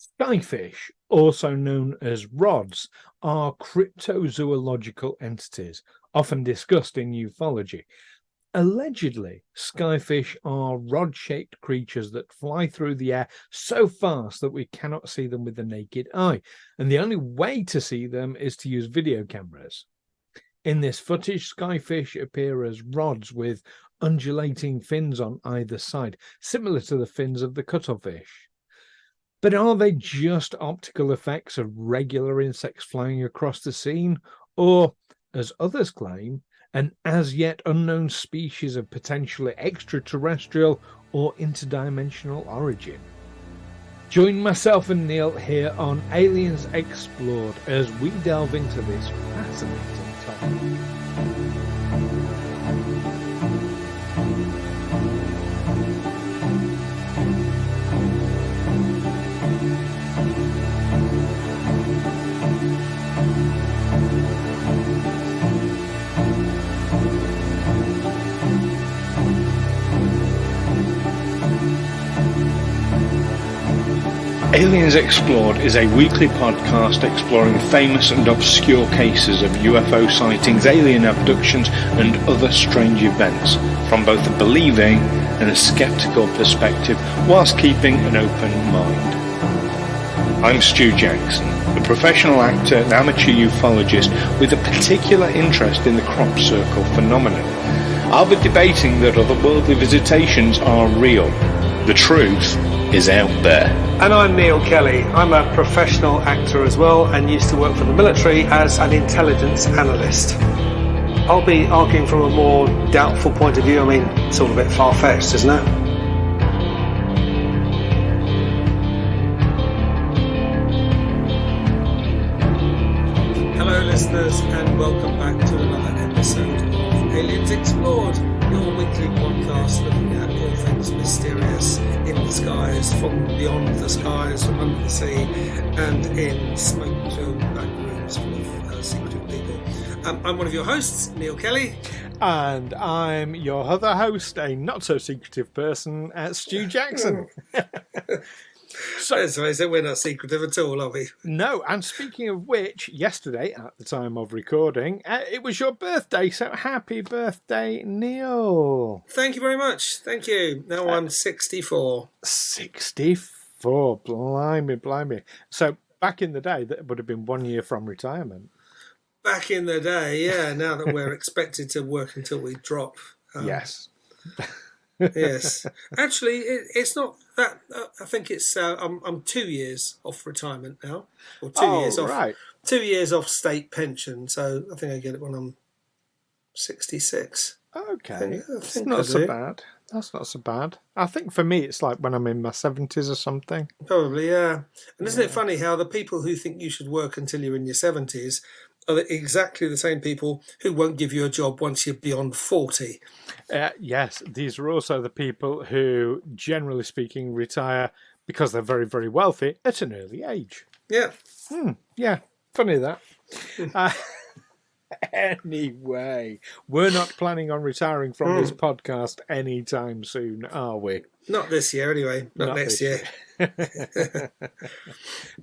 Skyfish, also known as rods, are cryptozoological entities, often discussed in ufology. Allegedly, skyfish are rod-shaped creatures that fly through the air so fast that we cannot see them with the naked eye, and the only way to see them is to use video cameras. In this footage, skyfish appear as rods with undulating fins on either side, similar to the fins of the cuttlefish. But are they just optical effects of regular insects flying across the scene? Or, as others claim, an as yet unknown species of potentially extraterrestrial or interdimensional origin? Join myself and Neil here on Aliens Explored as we delve into this fascinating topic. Aliens Explored is a weekly podcast exploring famous and obscure cases of UFO sightings, alien abductions and other strange events from both a believing and a skeptical perspective whilst keeping an open mind. I'm Stu Jackson, a professional actor and amateur ufologist with a particular interest in the crop circle phenomenon. I'll be debating that otherworldly visitations are real. The truth is out there. And I'm Neil Kelly. I'm a professional actor as well and used to work for the military as an intelligence analyst. I'll be arguing from a more doubtful point of view. I mean, it's all a bit far-fetched, isn't it? Hello listeners and welcome back to another episode of Aliens Explored, your weekly podcast looking at all things mysterious in the skies, from beyond the skies, from under the sea, and in smoke-filled back rooms full of secretive people. I'm one of your hosts, Neil Kelly. And I'm your other host, a not-so-secretive person, Stu Jackson. So we're not secretive at all, are we? No, and speaking of which, yesterday, at the time of recording, it was your birthday, so happy birthday, Neil. Thank you very much. Thank you. Now I'm 64. 64, blimey. So back in the day, that would have been 1 year from retirement. Back in the day, yeah, now that we're expected to work until we drop. Yes. Yes. Actually, it's not that. I think it's. I'm 2 years off retirement now, or 2 years off. Right. 2 years off state pension, so I think I get it when I'm 66. Okay, that's not so bad. That's not so bad. I think for me, it's like when I'm in my 70s or something. Probably, yeah. And isn't it funny how the people who think you should work until you're in your 70s are exactly the same people who won't give you a job once you're beyond 40? Yes, these are also the people who, generally speaking, retire because they're very, very wealthy at an early age. Yeah. Yeah, funny that. Anyway, we're not planning on retiring from this podcast anytime soon, are we? Not this year, anyway. Not next year.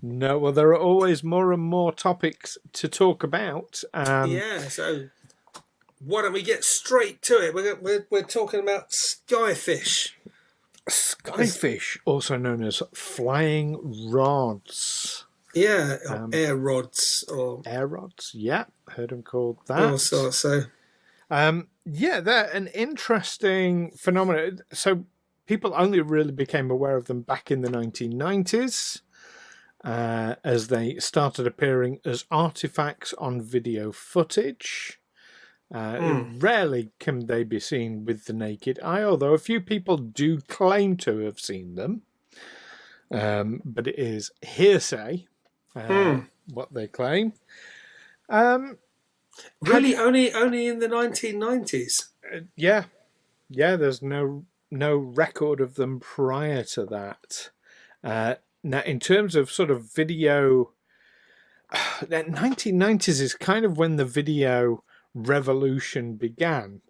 No, well, there are always more and more topics to talk about. Yeah, so why don't we get straight to it? We're talking about skyfish. Skyfish, also known as flying rods. Yeah, air rods. Air rods, yeah, heard them called that. So. Yeah, they're an interesting phenomenon. So people only really became aware of them back in the 1990s as they started appearing as artifacts on video footage. Rarely can they be seen with the naked eye, although a few people do claim to have seen them. But it is hearsay, what they claim. Really, only in the 1990s? Yeah, there's no record of them prior to that. Now, in terms of sort of video, the 1990s is kind of when the video revolution began.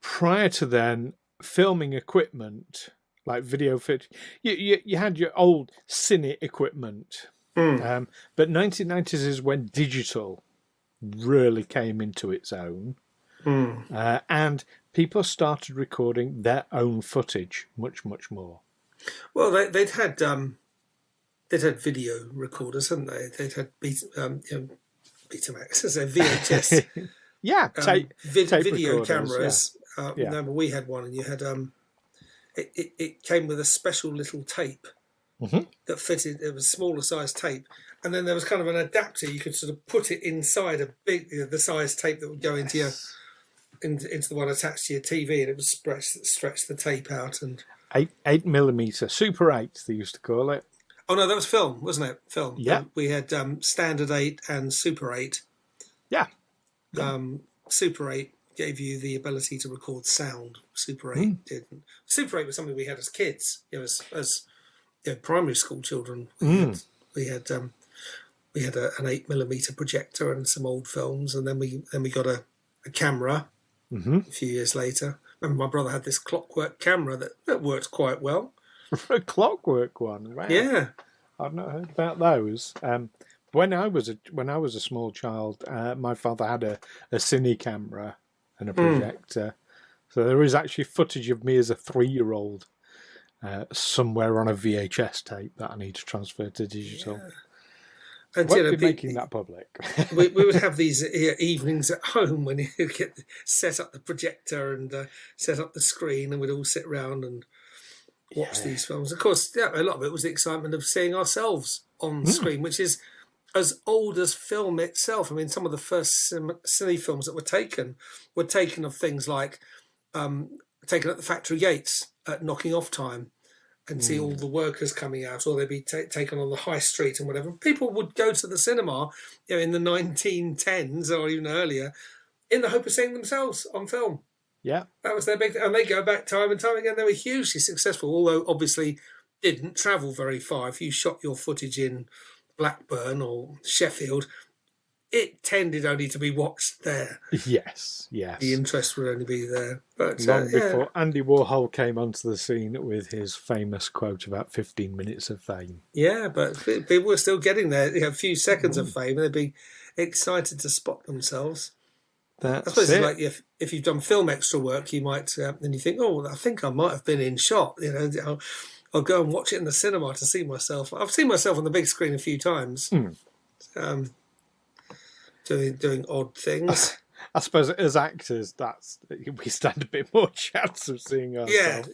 Prior to then, filming equipment like video footage. You had your old cine equipment, but 1990s is when digital really came into its own, and people started recording their own footage much more. Well, they'd had video recorders, hadn't they? They'd had Betamax, as a VHS. Yeah, video cameras. Yeah. Remember, we had one, and you had it came with a special little tape that fitted. It was smaller size tape, and then there was kind of an adapter. You could sort of put it inside a big, the size tape that would go into your into the one attached to your TV, and it would stretch the tape out. And 8mm, Super 8, they used to call it. Oh no, that was film, wasn't it? Film. Yeah. We had Standard 8 and Super 8. Yeah. Super 8 gave you the ability to record sound. Super 8 didn't. Super 8 was something we had as kids, as primary school children. We had an 8mm projector and some old films, and then we got a camera a few years later. Remember, my brother had this clockwork camera that worked quite well. A clockwork one, wow. Yeah, I've not heard about those. When I was a small child, my father had a cine camera and a projector, so there is actually footage of me as a 3-year-old somewhere on a VHS tape that I need to transfer to digital. Yeah. And Won't be making that public. we would have these evenings at home when you set up the projector and set up the screen, and we'd all sit around and watch these films. Of course, a lot of it was the excitement of seeing ourselves on screen, which is as old as film itself. I mean, some of the first cine films that were taken of things like taken at the factory gates at knocking off time, and see all the workers coming out, or they'd be taken on the high street and whatever. People would go to the cinema, in the 1910s or even earlier, in the hope of seeing themselves on film. Yeah, that was their big thing. And they go back time and time again. They were hugely successful, although obviously didn't travel very far. If you shot your footage in Blackburn or Sheffield, it tended only to be watched there. Yes. The interest would only be there. But long before Andy Warhol came onto the scene with his famous quote about 15 minutes of fame. Yeah, but people were still getting there. A few seconds of fame, and they'd be excited to spot themselves. I suppose it's like if you've done film extra work, you might then you think, oh, I think I might have been in shot. I'll go and watch it in the cinema to see myself. I've seen myself on the big screen a few times. Doing odd things. I suppose as actors, we stand a bit more chance of seeing ourselves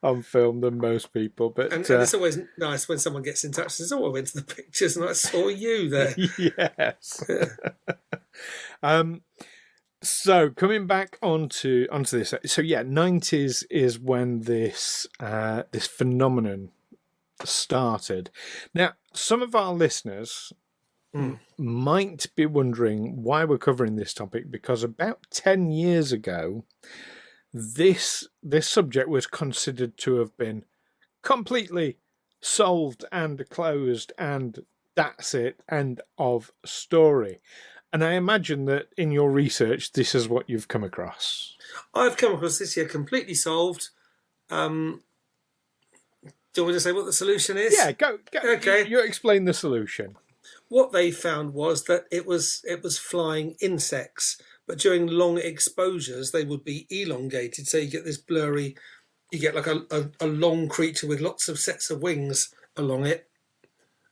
on film than most people. But and it's always nice when someone gets in touch and says, "Oh, I went to the pictures and I saw you there." Yes. So coming back onto this, so 90s is when this phenomenon started. Now, some of our listeners might be wondering why we're covering this topic, because about 10 years ago, this subject was considered to have been completely solved and closed, and that's it, end of story. And I imagine that in your research, this is what you've come across. I've come across this here completely solved. Do you want me to say what the solution is? Yeah, go. Okay, you explain the solution. What they found was that it was flying insects, but during long exposures, they would be elongated. So you get this blurry, you get like a long creature with lots of sets of wings along it,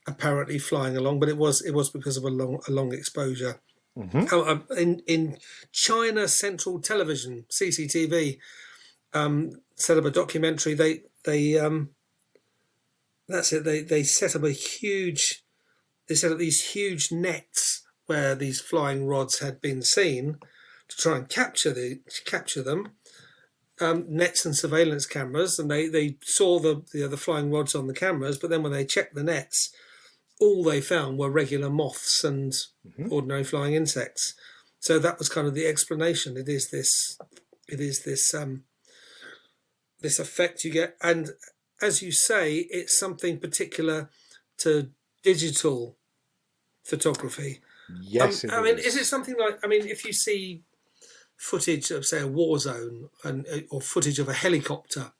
apparently flying along, but it was because of a long exposure. In China Central Television, CCTV, set up a documentary. They set up these huge nets where these flying rods had been seen to try and capture them. Nets and surveillance cameras, and they saw the flying rods on the cameras, but then when they checked the nets, all they found were regular moths and ordinary flying insects. So that was kind of the explanation. It is this effect you get, and as you say, it's something particular to digital photography. Yes, I mean, is it something like? I mean, if you see footage of, say, a war zone or footage of a helicopter,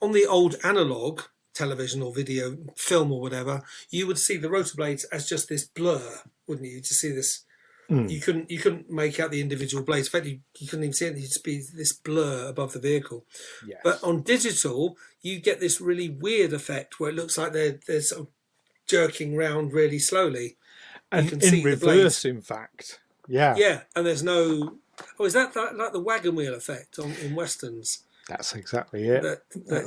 on the old analog television or video film or whatever, you would see the rotor blades as just this blur, wouldn't you? To see this, you couldn't make out the individual blades. In fact, you couldn't even see it. You'd just be this blur above the vehicle. Yes. But on digital, you get this really weird effect where it looks like they're sort of jerking round really slowly. And you can in see reverse, the blades. in fact. Yeah. Yeah, and there's no... Oh, is that like the wagon wheel effect in Westerns? That's exactly it.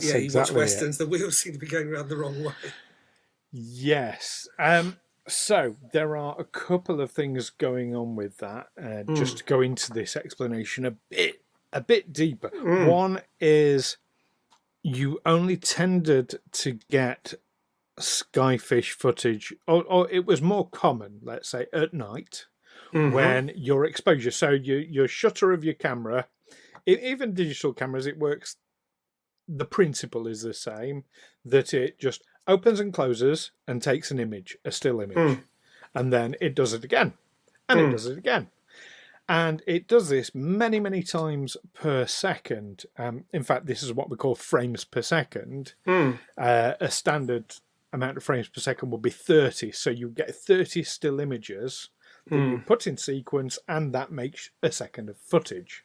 Yeah, you watch Westerns, the wheels seem to be going around the wrong way. Yes. So there are a couple of things going on with that. Just to go into this explanation a bit deeper. One is you only tended to get skyfish footage, or it was more common, let's say, at night when your exposure. So your shutter of your camera, even digital cameras, it works. The principle is the same, that it just opens and closes and takes an image, a still image, and then it does it again, and it does it again. And it does this many, many times per second. In fact, this is what we call frames per second. A standard amount of frames per second will be 30. So you get 30 still images that you put in sequence, and that makes a second of footage.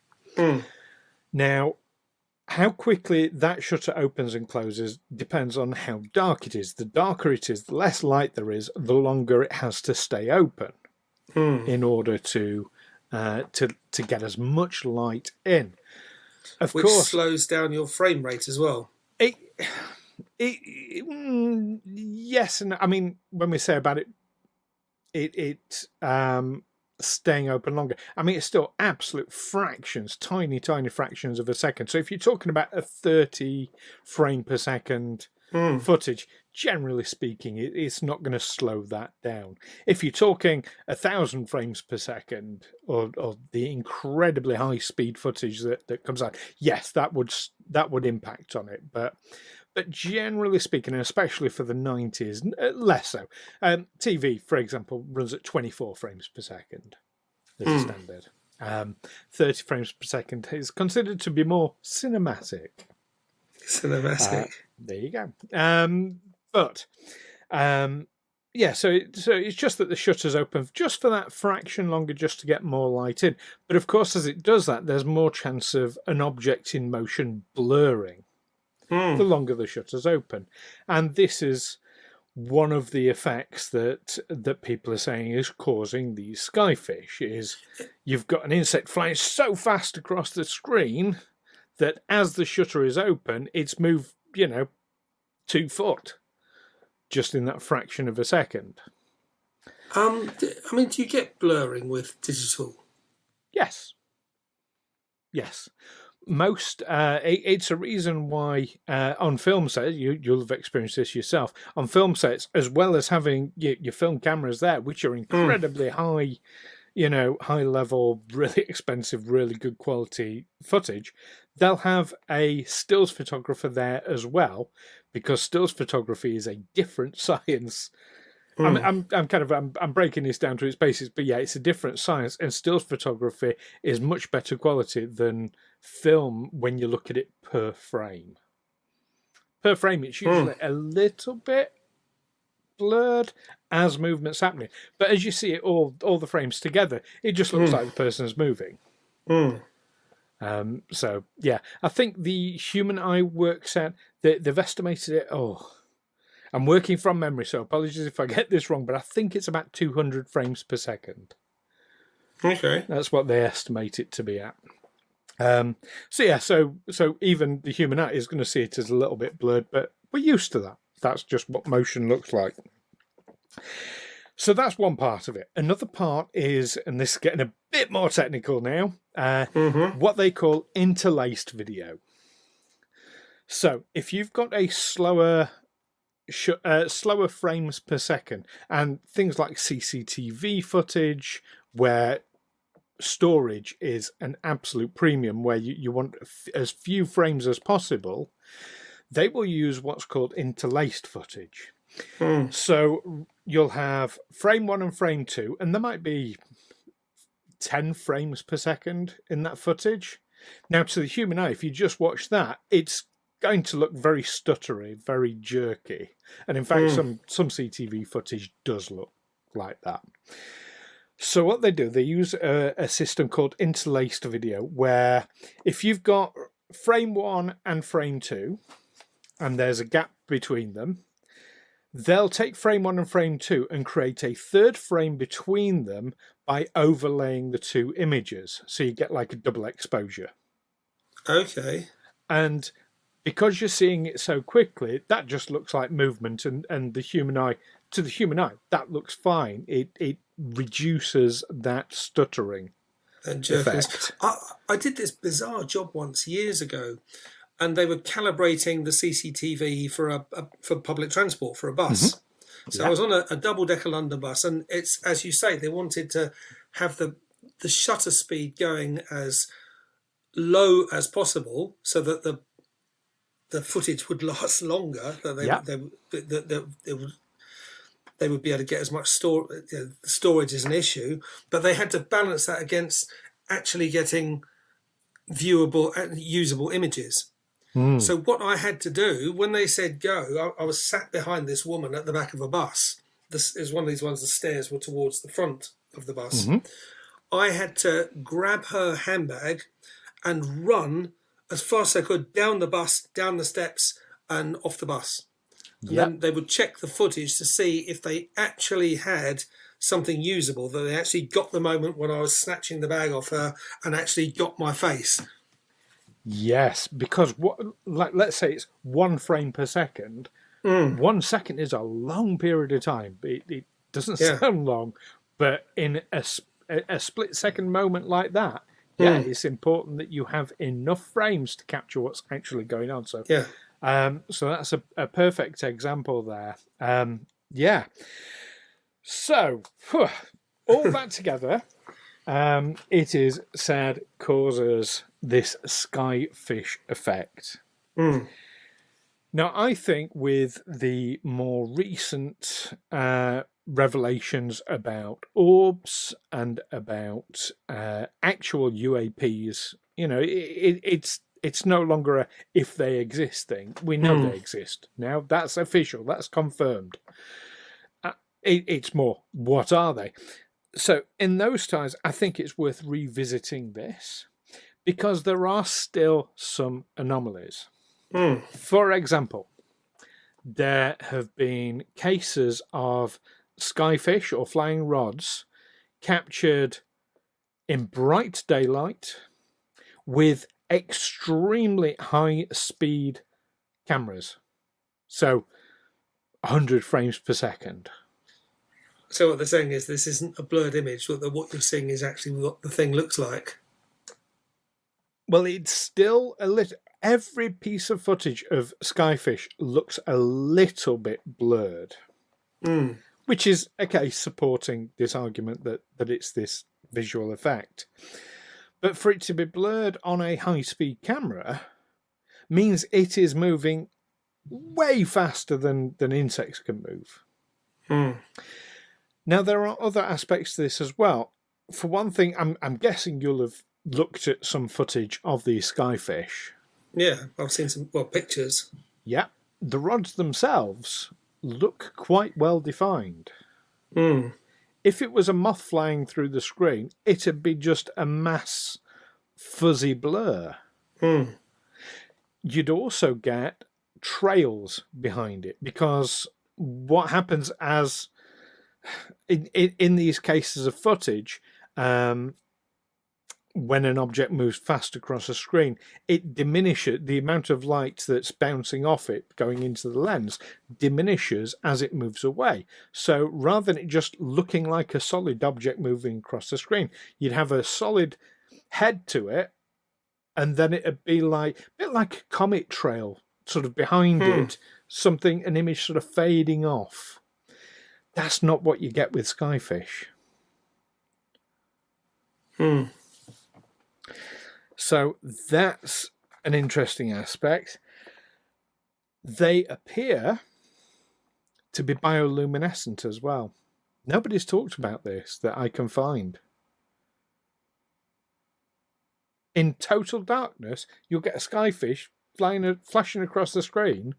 Now, how quickly that shutter opens and closes depends on how dark it is. The darker it is, the less light there is, the longer it has to stay open in order to get as much light in. Of Which course, slows down your frame rate as well. Yes, and I mean, when we say about it staying open longer, I mean, it's still absolute fractions, tiny fractions of a second. So if you're talking about a 30 frame per second footage, generally speaking, it's not going to slow that down. If you're talking 1,000 frames per second, or the incredibly high speed footage that comes out, yes, that would impact on it. But generally speaking, and especially for the 90s, less so. TV, for example, runs at 24 frames per second as a standard. 30 frames per second is considered to be more cinematic. There you go. So it's just that the shutter's open just for that fraction longer, just to get more light in. But of course, as it does that, there's more chance of an object in motion blurring the longer the shutter's open. And this is one of the effects that people are saying is causing these skyfish, is you've got an insect flying so fast across the screen that as the shutter is open, it's moved, 2 foot just in that fraction of a second. I mean, do you get blurring with digital? Yes. Most it's a reason why on film sets, you'll have experienced this yourself, on film sets, as well as having your film cameras there, which are incredibly high, high level, really expensive, really good quality footage, they'll have a stills photographer there as well, because stills photography is a different science. I'm breaking this down to its basics, but yeah, it's a different science, and stills photography is much better quality than film when you look at it per frame. Per frame, it's usually a little bit blurred as movement's happening, but as you see it all the frames together, it just looks like the person's moving. So yeah, I think the human eye works out. They've estimated it. I'm working from memory, so apologies if I get this wrong, but I think it's about 200 frames per second. Okay. That's what they estimate it to be at. So even the human eye is going to see it as a little bit blurred, but we're used to that. That's just what motion looks like. So that's one part of it. Another part is, and this is getting a bit more technical now, what they call interlaced video. So if you've got a slower frames per second, and things like CCTV footage where storage is an absolute premium, where you want as few frames as possible, they will use what's called interlaced footage. So you'll have frame 1 and frame 2, and there might be 10 frames per second in that footage. Now, to the human eye, if you just watch that, it's going to look very stuttery, very jerky. And in fact, some CTV footage does look like that. So what they do, they use a system called interlaced video, where if you've got frame 1 and frame 2, and there's a gap between them, they'll take frame 1 and frame 2 and create a third frame between them by overlaying the two images. So you get like a double exposure. Okay. And because you're seeing it so quickly, that just looks like movement, and the human eye, to the human eye, that looks fine. It reduces that stuttering And effect. I did this bizarre job once years ago, and they were calibrating the CCTV for for public transport for a bus. So I was on a double-decker London bus, and it's, as you say, they wanted to have the shutter speed going as low as possible so that the footage would last longer. That they would be able to get as much storage is an issue, but they had to balance that against actually getting viewable and usable images. So what I had to do when they said go, I was sat behind this woman at the back of a bus. This is one of these ones, the stairs were towards the front of the bus. I had to grab her handbag and run as fast as I could down the bus, down the steps, and off the bus. And then they would check the footage to see if they actually had something usable, that they actually got the moment when I was snatching the bag off her and actually got my face. Yes, because let's say it's 1 frame per second. 1 second is a long period of time. It doesn't sound long, but in a split-second moment like that, it's important that you have enough frames to capture what's actually going on. So, so that's a perfect example there. So, all that together, it is said causes this Skyfish effect. Now, I think with the more recent revelations about orbs and about actual UAPs, it's no longer a if they exist thing. We know they exist now. That's official. That's confirmed. It's more, what are they? So in those times, I think it's worth revisiting this because there are still some anomalies. For example, there have been cases of skyfish or flying rods captured in bright daylight with extremely high speed cameras. So 100 frames per second. So what they're saying is this isn't a blurred image, what you're seeing is actually what the thing looks like. Well, it's still a little... Every piece of footage of skyfish looks a little bit blurred, which is, okay, supporting this argument that it's this visual effect. But for it to be blurred on a high-speed camera means it is moving way faster than insects can move. Now, there are other aspects to this as well. For one thing, I'm guessing you'll have looked at some footage of these skyfish. Yeah, I've seen some pictures. Yeah, the rods themselves look quite well defined. If it was a moth flying through the screen, it'd be just a mass fuzzy blur. You'd also get trails behind it, because what happens as in these cases of footage, when an object moves fast across a screen, it diminishes the amount of light that's bouncing off it going into the lens, diminishes as it moves away. So rather than it just looking like a solid object moving across the screen, you'd have a solid head to it, and then it'd be like a bit like a comet trail sort of behind it, an image sort of fading off. That's not what you get with skyfish. So that's an interesting aspect. They appear to be bioluminescent as well. Nobody's talked about this that I can find. In total darkness, you'll get a skyfish flashing across the screen,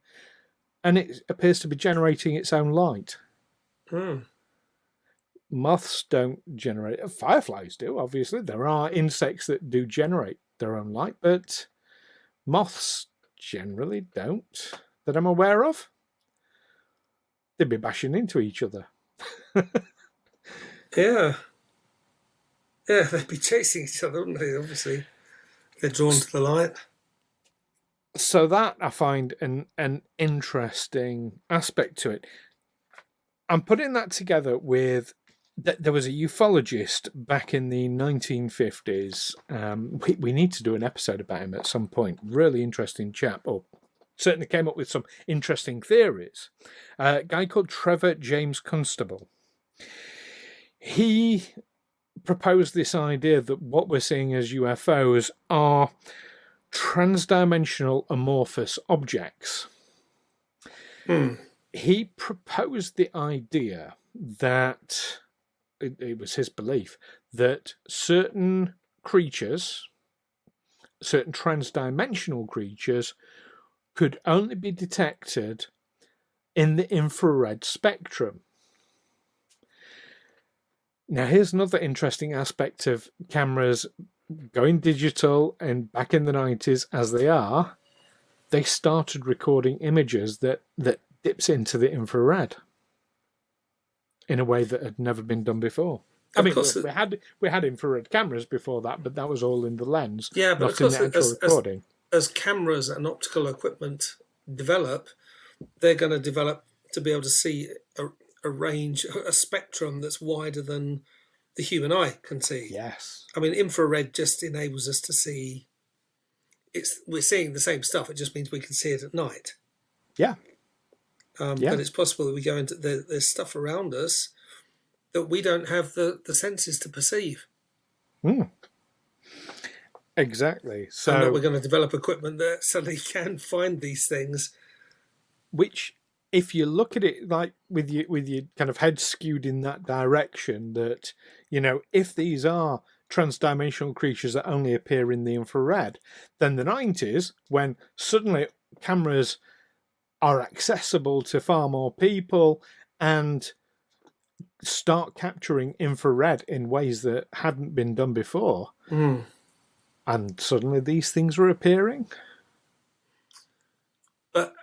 and it appears to be generating its own light. Moths don't generate. Fireflies do, obviously. There are insects that do generate their own light, but moths generally don't, that I'm aware of. They'd be bashing into each other. Yeah, they'd be chasing each other, wouldn't they? Obviously, they're drawn to the light. So that I find an interesting aspect to it. I'm putting that together with there was a ufologist back in the 1950s. We need to do an episode about him at some point. Really interesting chap, or certainly came up with some interesting theories. A guy called Trevor James Constable. He proposed this idea that what we're seeing as UFOs are transdimensional amorphous objects. He proposed the idea that it was his belief that certain creatures, certain transdimensional creatures, could only be detected in the infrared spectrum. Now, here's another interesting aspect of cameras going digital, and back in the 90s, as they are, they started recording images that dips into the infrared in a way that had never been done before. I mean, we had infrared cameras before that, but that was all in the lens, but not in the actual recording. As cameras and optical equipment develop, they're going to develop to be able to see a range, a spectrum that's wider than the human eye can see. Yes. I mean, infrared just enables us to see. We're seeing the same stuff. It just means we can see it at night. Yeah. But it's possible that we go into there's stuff around us that we don't have the senses to perceive. Exactly. So and that we're going to develop equipment that suddenly can find these things. Which, if you look at it like with your kind of head skewed in that direction, that, you know, if these are transdimensional creatures that only appear in the infrared, then the 90s, when suddenly cameras are accessible to far more people and start capturing infrared in ways that hadn't been done before, and suddenly these things are appearing. But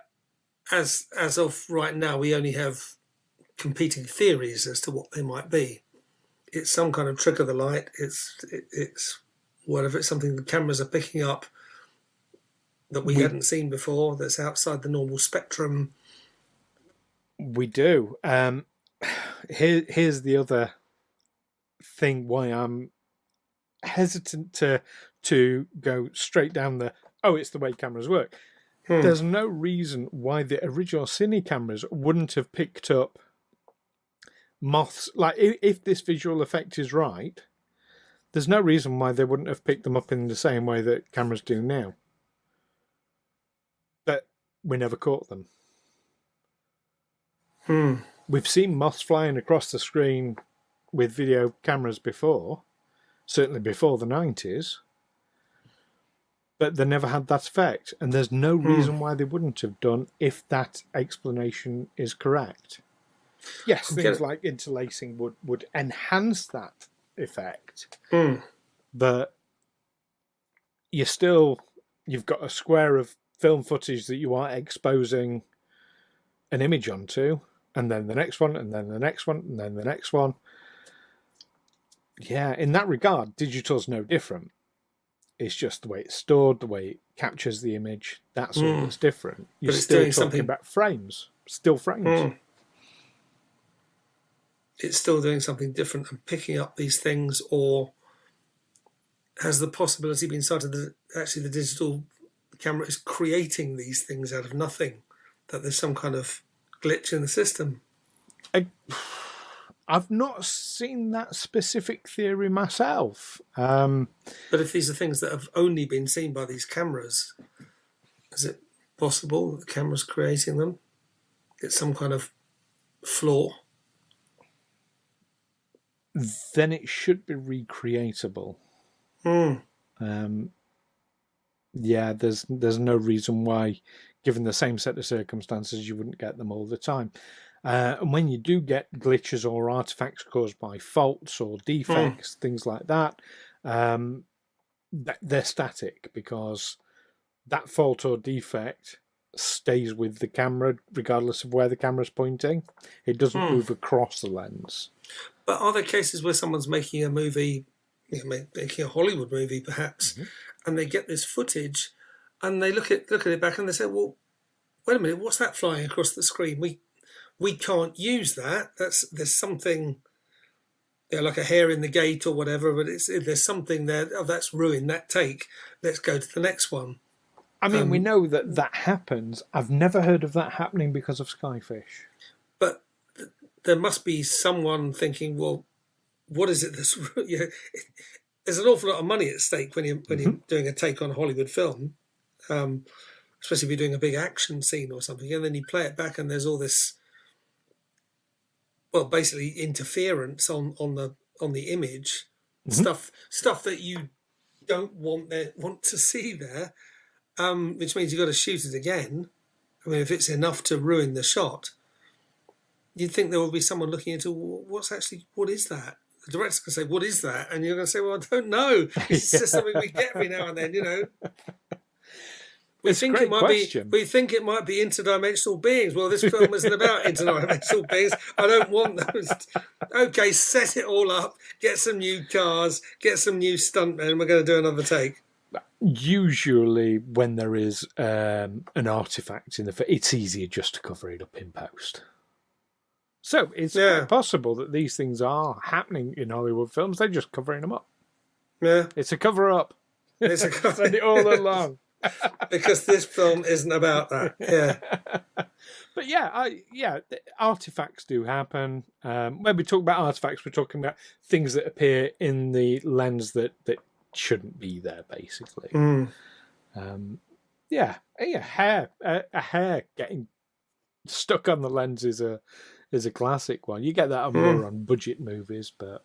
as of right now, we only have competing theories as to what they might be. It's some kind of trick of the light. It's whatever. It's something the cameras are picking up that we hadn't seen before. That's outside the normal spectrum. We do. Here's the other thing why I'm hesitant to go straight down it's the way cameras work. There's no reason why the original cine cameras wouldn't have picked up moths. Like, if this visual effect is right, there's no reason why they wouldn't have picked them up in the same way that cameras do now. But we never caught them. We've seen moths flying across the screen with video cameras before, certainly before the 90s. But they never had that effect, and there's no reason why they wouldn't have done if that explanation is correct. Yes, things like interlacing would enhance that effect, but you've got a square of film footage that you are exposing an image onto, and then the next one, and then the next one, and then the next one. Yeah, in that regard, digital's no different. It's just the way it's stored, the way it captures the image. That's all that's different. You're still talking about frames. Still frames. It's still doing something different and picking up these things, or has the possibility been started that actually the digital camera is creating these things out of nothing, that there's some kind of glitch in the system? I've not seen that specific theory myself. But if these are things that have only been seen by these cameras, is it possible that the camera's creating them? It's some kind of flaw? Then it should be recreatable. Yeah, there's no reason why, given the same set of circumstances, you wouldn't get them all the time. And when you do get glitches or artifacts caused by faults or defects, things like that, they're static, because that fault or defect stays with the camera regardless of where the camera's pointing. It doesn't move across the lens. But are there cases where someone's making a movie, making a Hollywood movie perhaps, and they get this footage and they look at it back and they say, well, wait a minute, what's that flying across the screen? We can't use that. There's something, like a hair in the gate or whatever, but there's something there. Oh, that's ruined that take. Let's go to the next one. I mean, we know that happens. I've never heard of that happening because of Skyfish. But there must be someone thinking, well, what is it that's... there's an awful lot of money at stake when you're doing a take on a Hollywood film, especially if you're doing a big action scene or something, and then you play it back and there's all this, well, basically interference on the image, stuff that you don't want to see there. Which means you've got to shoot it again. I mean, if it's enough to ruin the shot, you'd think there will be someone looking into what is that? The director's going to say, what is that? And you're going to say, well, I don't know. It's just something we get every now and then, We think it might be interdimensional beings. Well, this film isn't about interdimensional beings. I don't want those. Okay, set it all up, get some new cars, get some new stuntmen, we're going to do another take. Usually when there is an artifact in it's easier just to cover it up in post. So it's quite possible that these things are happening in Hollywood films. They're just covering them up. Yeah. It's a cover-up. It's a cover it all along. Because this film isn't about that. Yeah. But artifacts do happen. When we talk about artifacts, we're talking about things that appear in the lens that shouldn't be there, basically. A hair getting stuck on the lens is a classic one. You get that more on budget movies, but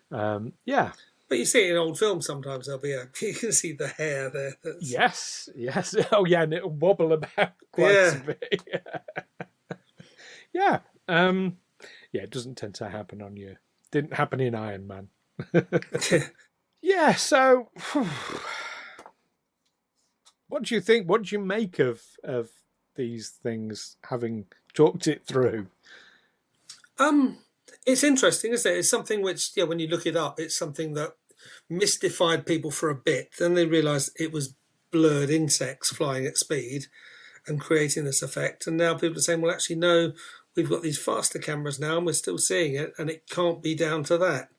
But you see it in old films sometimes. You can see the hair there. Yes. Oh yeah, and it'll wobble about quite a bit. It doesn't tend to happen on you. Didn't happen in Iron Man. Yeah, so what do you think? What do you make of these things, having talked it through? It's interesting, isn't it? It's something which, when you look it up, it's something that mystified people for a bit. Then they realised it was blurred insects flying at speed and creating this effect. And now people are saying, well, actually, no, we've got these faster cameras now and we're still seeing it, and it can't be down to that.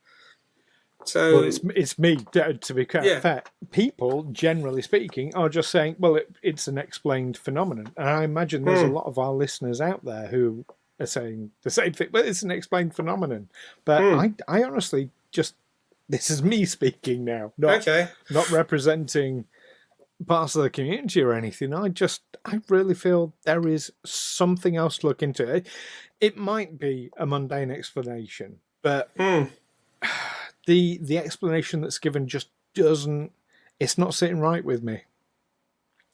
So it's me, to be fair. People, generally speaking, are just saying, well, it's an explained phenomenon. And I imagine there's a lot of our listeners out there who are saying the same thing. Well, it's an explained phenomenon. But I honestly this is me speaking now, not representing parts of the community or anything. I really feel there is something else to look into. It might be a mundane explanation, but... The explanation that's given just doesn't... It's not sitting right with me.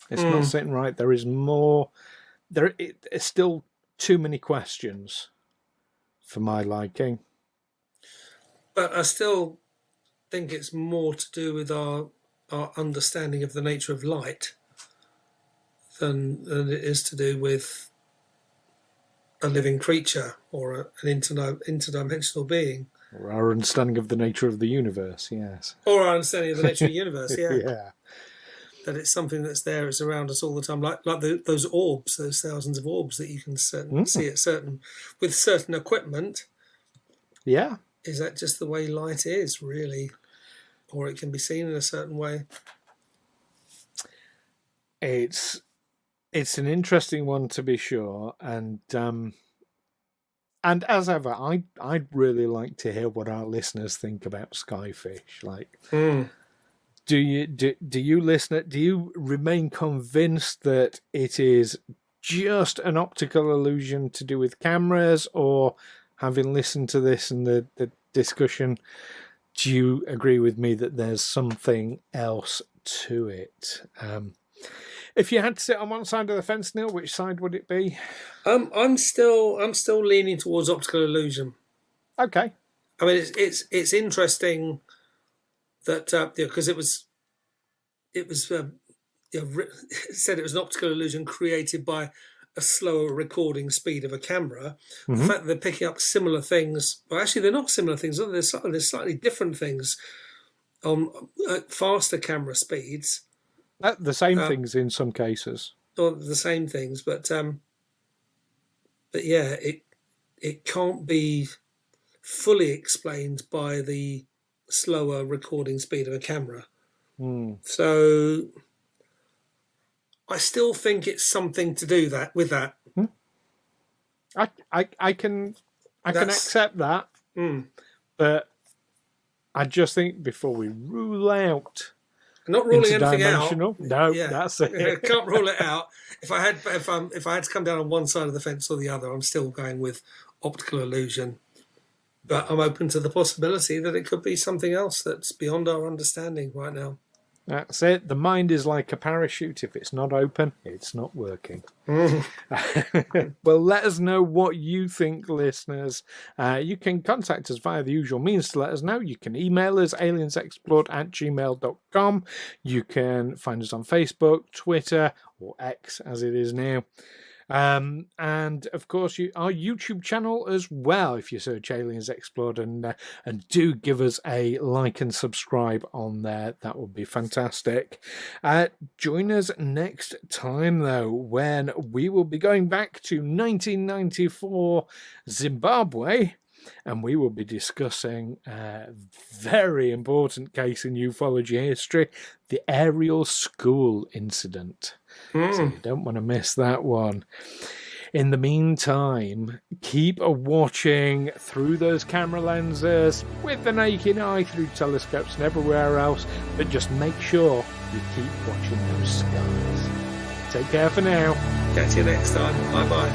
It's not sitting right. There is more... It's still too many questions for my liking. But I still think it's more to do with our understanding of the nature of light than it is to do with a living creature or an interdimensional being. Or our understanding of the nature of the universe, yes. Or our understanding of the nature of the universe, yeah. Yeah. That it's something that's there, it's around us all the time, like those orbs, those thousands of orbs that you can see with certain equipment. Yeah. Is that just the way light is, really? Or it can be seen in a certain way? It's an interesting one, to be sure, and as ever, I'd really like to hear what our listeners think about Skyfish. Like, do you remain convinced that it is just an optical illusion to do with cameras, or having listened to this and the discussion, do you agree with me that there's something else to it. If you had to sit on one side of the fence, Neil, which side would it be? I'm still leaning towards optical illusion. Okay. I mean, it's interesting that because it said it was an optical illusion created by a slower recording speed of a camera. Mm-hmm. The fact that they're picking up similar things, well, actually they're not similar things. There's slightly different things on faster camera speeds. The same things in some cases. Or the same things, but yeah, it can't be fully explained by the slower recording speed of a camera. So I still think it's something to do with that. I can accept that, but I just think before we rule out, not ruling anything out. No, that's it. I can't rule it out. If I had to come down on one side of the fence or the other, I'm still going with optical illusion. But I'm open to the possibility that it could be something else that's beyond our understanding right now. That's it. The mind is like a parachute. If it's not open, it's not working. Well, let us know what you think, listeners. You can contact us via the usual means to let us know. You can email us, aliensexplored@gmail.com. You can find us on Facebook, Twitter, or X as it is now. And of course our YouTube channel as well. If you search Aliens Explored and do give us a like and subscribe on there, that would be fantastic. Join us next time though, when we will be going back to 1994 Zimbabwe, and we will be discussing a very important case in ufology history, the Ariel School incident. So you don't want to miss that one. In the meantime, keep watching through those camera lenses, with the naked eye, through telescopes and everywhere else, but just make sure you keep watching those skies. Take care for now. Catch you next time. Bye-bye.